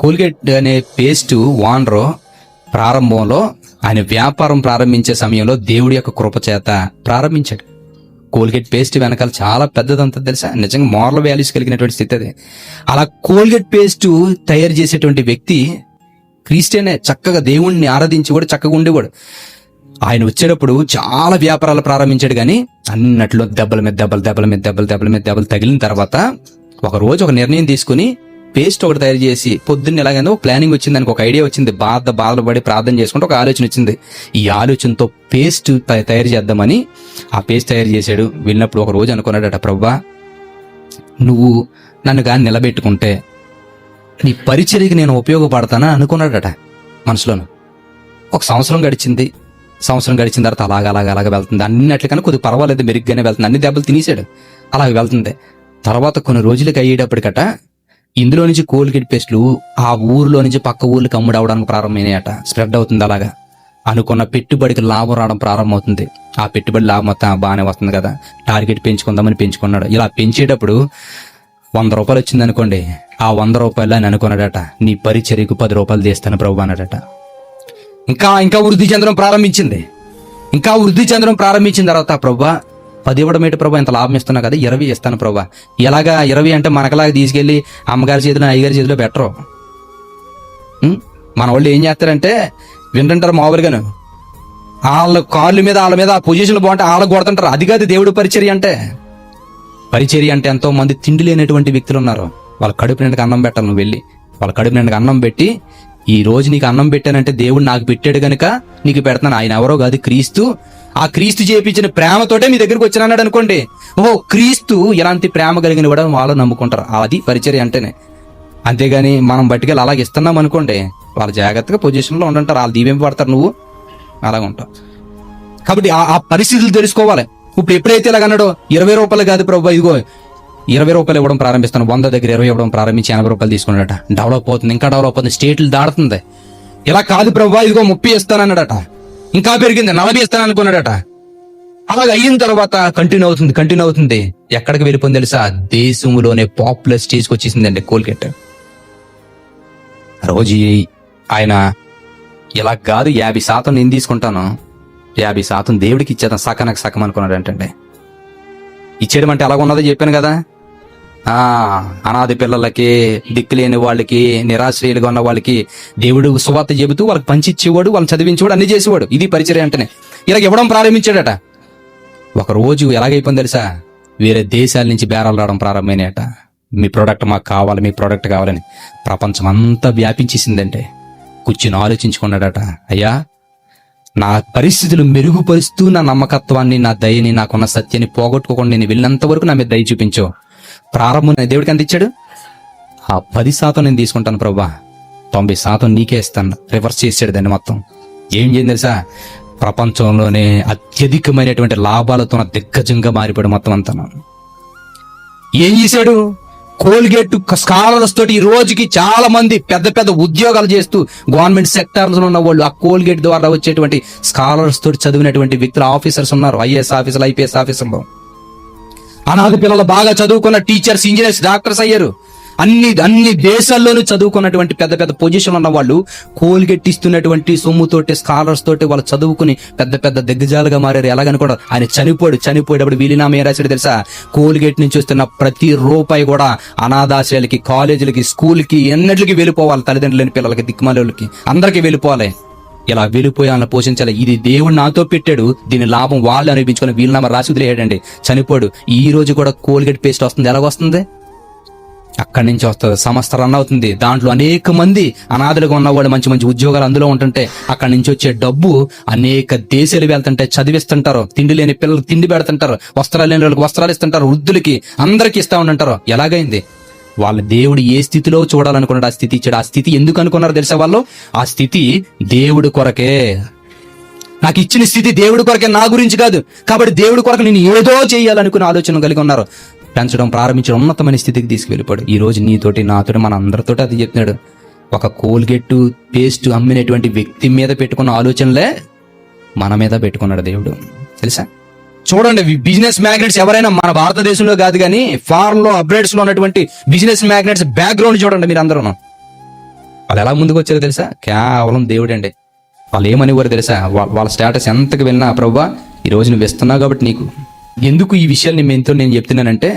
Colgate అనే paste owner ప్రారంభంలో ఆయన వ్యాపారం ప్రారంభించే సమయంలో దేవుడి యొక్క కృప చేత ప్రారంభించాడు. కోల్గేట్ పేస్ట్ వెనకాల చాలా పెద్దదంతా తెలుసా, నిజంగా మోరల్ వాల్యూస్ కలిగినటువంటి స్థితి అది. అలా కోల్గేట్ పేస్ట్ తయారు చేసేటువంటి వ్యక్తి క్రిస్టియనే, చక్కగా దేవుణ్ణి ఆరాధించి కూడా చక్కగా ఉండేవాడు. ఆయన వచ్చేటప్పుడు చాలా వ్యాపారాలు ప్రారంభించాడు, కానీ అన్నట్లో దెబ్బల మీద దెబ్బలు తగిలిన తర్వాత ఒక రోజు ఒక నిర్ణయం తీసుకుని పేస్ట్ ఒకటి తయారు చేసి పొద్దున్న ఎలాగైనా ఒక ప్లానింగ్ వచ్చింది, దానికి ఒక ఐడియా వచ్చింది, బాధపడి ప్రార్థన చేసుకుంటే ఒక ఆలోచన వచ్చింది. ఈ ఆలోచనతో పేస్ట్ తయారు చేద్దామని ఆ పేస్ట్ తయారు చేశాడు. వెళ్ళినప్పుడు ఒక రోజు అనుకున్నాడట, ప్రభువా నువ్వు నన్ను కానీ నిలబెట్టుకుంటే నీ పరిచర్యకి నేను ఉపయోగపడతానా అనుకున్నాడట మనసులోను. ఒక సంవత్సరం గడిచిన తర్వాత అలాగ వెళ్తుంది. అన్నిట్లకన్నా కొద్దిగా పర్వాలేదు, మెరుగ్గానే వెళ్తుంది. అన్ని దెబ్బలు తినేసాడు, అలాగ వెళ్తుంది. తర్వాత కొన్ని రోజులకి అయ్యేటప్పటికట ఇందులో నుంచి కోల్గేట్ పేస్ట్లు ఆ ఊర్లో నుంచి పక్క ఊర్లకు అమ్ముడు అవడానికి ప్రారంభమైనాయట. స్ప్రెడ్ అవుతుంది. అలాగా అనుకున్న పెట్టుబడికి లాభం రావడం ప్రారంభమవుతుంది. ఆ పెట్టుబడి లాభం మొత్తం బాగానే వస్తుంది కదా, టార్గెట్ పెంచుకుందామని పెంచుకున్నాడు. ఇలా పెంచేటప్పుడు 100 రూపాయలు వచ్చింది అనుకోండి, ఆ 100 రూపాయలు అని అనుకున్నాడట, నీ పరిచర్యకు 10 రూపాయలు తీస్తాను ప్రభు అన్నాడట. ఇంకా వృద్ధి చెందడం ప్రారంభించింది. తర్వాత ప్రభు 10 ఇవ్వడం ఏంటి ప్రభు, ఇంత లాభం ఇస్తున్నా కదా, 20 ఇస్తాను ప్రభు. ఎలాగా 20 అంటే మనకలాగా తీసుకెళ్లి అమ్మగారి చేతిలో అయ్యగారి చేతిలో పెట్టరు. మన వాళ్ళు ఏం చేస్తారంటే వింటుంటారు మామూలుగాను, వాళ్ళ కాళ్ళ మీద ఆ పొజిషన్లు బాగుంటే వాళ్ళకి కొడుతుంటారు. అది కాదు దేవుడు పరిచర్య అంటే. ఎంతో మంది తిండి లేనటువంటి వ్యక్తులు ఉన్నారు. వాళ్ళ కడుపు నిండుగా అన్నం పెట్టాలి. నువ్వు వెళ్ళి వాళ్ళ కడుపు నిండుగా అన్నం పెట్టి, ఈ రోజు నీకు అన్నం పెట్టానంటే దేవుడు నాకు పెట్టాడు గనుక నీకు పెడతాను. ఆయన ఎవరో కాదు, క్రీస్తు. ఆ క్రీస్తు చేపించిన ప్రేమతోటే మీ దగ్గరికి వచ్చినాడు అనుకోండి, ఓహో క్రీస్తు ఇలాంటి ప్రేమ కలిగిన కూడా వాళ్ళు నమ్ముకుంటారు. అది పరిచర్య అంటేనే. అంతేగాని మనం బట్టికెళ్ళి అలాగే ఇస్తున్నాం అనుకోండి, వాళ్ళు జాగ్రత్తగా పొజిషన్లో ఉండంటారు, వాళ్ళు దీవెంపు పడతారు, నువ్వు అలాగ ఉంటావు. కాబట్టి ఆ పరిస్థితులు తెలుసుకోవాలి. ఇప్పుడు ఎప్పుడైతే ఇలాగన్నాడో 20 రూపాయలు కాదు ప్రభు, ఇదిగో 20 రూపాయలు ఇవ్వడం ప్రారంభిస్తాను, 100 దగ్గర 20 ఇవ్వడం ప్రారంభించి 80 రూపాయలు తీసుకున్నాడట. డెవలప్ అవుతుంది, ఇంకా డెవలప్ అవుతుంది, స్టేట్లు దాడుతుంది. ఇలా కాదు ప్రభు, ఇదిగో 30 ఇస్తానన్నాడట, ఇంకా పెరిగింది 40 ఇస్తాను అనుకున్నాడట. అలాగ అయిన తర్వాత కంటిన్యూ అవుతుంది. ఎక్కడికి వెళ్ళిపోయింది తెలుసా, దేశంలోనే పాపులర్ స్టేజ్కి వచ్చేసిందండి కోల్గేట్. రోజు ఆయన ఇలా కాదు, 50% నేను తీసుకుంటాను, 50% దేవుడికి ఇచ్చేద్దాం, సకం అనుకున్నాడు. అంటే ఇచ్చేయడం అంటే అలాగ ఉన్నదో చెప్పాను కదా. అనాథ పిల్లలకి, దిక్కులేని వాళ్ళకి, నిరాశ్రయులుగా ఉన్న వాళ్ళకి దేవుడు సువార్త చెబుతూ వాళ్ళకి పంచిచ్చేవాడు, వాళ్ళని చదివించేవాడు, అన్ని చేసేవాడు. ఇది పరిచర్య అంటేనే. ఇలా ఇవ్వడం ప్రారంభించాడట. ఒక రోజు ఎలాగైపోయింది తెలుసా, వేరే దేశాల నుంచి బేరాలు రావడం ప్రారంభమైనాయట. మీ ప్రోడక్ట్ మాకు కావాలి, మీ ప్రోడక్ట్ కావాలని. ప్రపంచం అంతా వ్యాపించేసిందంటే కూర్చుని ఆలోచించుకున్నాడట, అయ్యా నా పరిస్థితులు మెరుగుపరుస్తూ నా నమ్మకత్వాన్ని, నా దయని, నాకున్న సత్యాన్ని పోగొట్టుకోకుండా నేను వెళ్ళినంత వరకు నా మీద దయ చూపించు. ప్రారంభం దేవుడికి ఎంత ఇచ్చాడు, ఆ 10% నేను తీసుకుంటాను ప్రభా, 90% నీకే ఇస్తాను. రివర్స్ చేసాడు దాన్ని మొత్తం. ఏం చేయండి తెలుసా, ప్రపంచంలోనే అత్యధికమైనటువంటి లాభాలతో దిగ్గజంగా మారిపోయాడు మొత్తం అంతా. ఏం చేశాడు, కోల్గేట్ స్కాలర్స్ తోటి ఈ రోజుకి చాలా మంది పెద్ద ఉద్యోగాలు చేస్తూ గవర్నమెంట్ సెక్టార్స్ లో ఉన్న వాళ్ళు ఆ కోల్గేట్ ద్వారా వచ్చేటువంటి స్కాలర్స్ తోటి చదివినటువంటి వ్యక్తులు, ఆఫీసర్స్ ఉన్నారు, ఐఏఎస్ ఆఫీసర్లు, ఐపీఎస్ ఆఫీసర్లు. అనాథ పిల్లలు బాగా చదువుకున్న టీచర్స్, ఇంజనీర్స్, డాక్టర్స్ అయ్యారు. అన్ని దేశాల్లోనూ చదువుకున్నటువంటి పెద్ద పొజిషన్ ఉన్న వాళ్ళు కోల్గేట్ ఇస్తున్నటువంటి సొమ్ముతోటి, స్కాలర్స్ తోటి వాళ్ళు చదువుకుని పెద్ద దిగ్గజాలుగా మారారు. ఎలాగని కూడా ఆయన చనిపోయేటప్పుడు వీలినామా ఏం రాశాడు తెలుసా, కోల్గేట్ నుంచి వస్తున్న ప్రతి రూపాయి కూడా అనాథాశ్రయాలకి, కాలేజీలకి, స్కూల్కి, ఎన్నట్లకి వెళ్ళిపోవాలి. తల్లిదండ్రులు లేని పిల్లలకి, దిక్కుమాలకి అందరికీ వెళ్ళిపోవాలి. ఇలా వెళ్ళిపోయి వాళ్ళని పోషించాలి. ఇది దేవుడు నాతో పెట్టాడు, దీని లాభం వాళ్ళు అనిపించుకుని వీలునామా రాసి వదిలేయడండి. చనిపోడు. ఈ రోజు కూడా కోల్గేట్ పేస్ట్ వస్తుంది. ఎలాగొస్తుంది, అక్కడి నుంచి వస్తుంది. సంస్థ రన్ అవుతుంది. దాంట్లో అనేక మంది అనాథలుగా ఉన్నవాళ్ళు మంచి ఉద్యోగాలు అందులో ఉంటుంటే అక్కడి నుంచి వచ్చే డబ్బు అనేక దేశాలు వెళ్తుంటే చదివిస్తుంటారు. తిండి లేని పిల్లలకు తిండి పెడుతుంటారు, వస్త్రాలు లేని వాళ్ళకి వస్త్రాలు ఇస్తుంటారు, వృద్ధులకి అందరికీ ఇస్తా ఉంటుంటారు. ఎలాగైంది, వాళ్ళ దేవుడు ఏ స్థితిలో చూడాలనుకున్నాడు ఆ స్థితి ఇచ్చాడు. ఆ స్థితి ఎందుకు అనుకున్నారు తెలుసా వాళ్ళు, ఆ స్థితి దేవుడి కొరకే. నాకు ఇచ్చిన స్థితి దేవుడి కొరకే, నా గురించి కాదు. కాబట్టి దేవుడి కొరకు నేను ఏదో చేయాలనుకునే ఆలోచన కలిగి ఉన్నారు. పెంచడం ప్రారంభించిన ఉన్నతమైన స్థితికి తీసుకువెళ్ళిపోయాడు. ఈ రోజు నీతోటి, నాతోటి, మన అందరితోటి అది చెప్తున్నాడు. ఒక కోల్గేట్ పేస్ట్ అమ్మినటువంటి వ్యక్తి మీద పెట్టుకున్న ఆలోచనలే మన మీద పెట్టుకున్నాడు దేవుడు, తెలుసా. చూడండి, బిజినెస్ మ్యాగ్నెట్స్ ఎవరైనా మన భారతదేశంలో కాదు కానీ ఫారెన్ లో, అబ్రాడ్స్ లో ఉన్నటువంటి బిజినెస్ మ్యాగ్నెట్స్ బ్యాక్గ్రౌండ్ చూడండి మీరు అందరూ. వాళ్ళు ఎలా ముందుకు వచ్చారో తెలుసా? కేవలం దేవుడండి. వాళ్ళు ఏమనేవారు తెలుసా? వాళ్ళ స్టేటస్ ఎంతకు వెళ్ళినా, ప్రభువా ఈ రోజు నువ్వు ఇస్తున్నావు కాబట్టి నీకు. ఎందుకు ఈ విషయాలు నేను చెప్తున్నానంటే,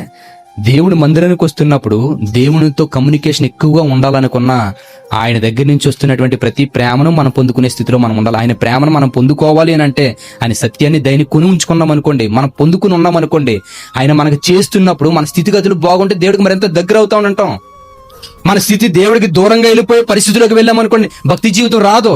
దేవుడు మందిరానికి వస్తున్నప్పుడు దేవునితో కమ్యూనికేషన్ ఎక్కువగా ఉండాలనుకున్నా ఆయన దగ్గర నుంచి వస్తున్నటువంటి ప్రతి ప్రేమను మనం పొందుకునే స్థితిలో మనం ఉండాలి. ఆయన ప్రేమను మనం పొందుకోవాలి అని అంటే ఆయన సత్యాన్ని దయని కొని ఉంచుకున్నాం అనుకోండి, మనం పొందుకుని ఉన్నాం అనుకోండి, ఆయన మనకు చేస్తున్నప్పుడు మన స్థితిగతులు బాగుంటే దేవుడికి మరింత దగ్గర అవుతా ఉంటాం. మన స్థితి దేవుడికి దూరంగా వెళ్ళిపోయే పరిస్థితుల్లోకి వెళ్ళామనుకోండి, భక్తి జీవితం రాదు.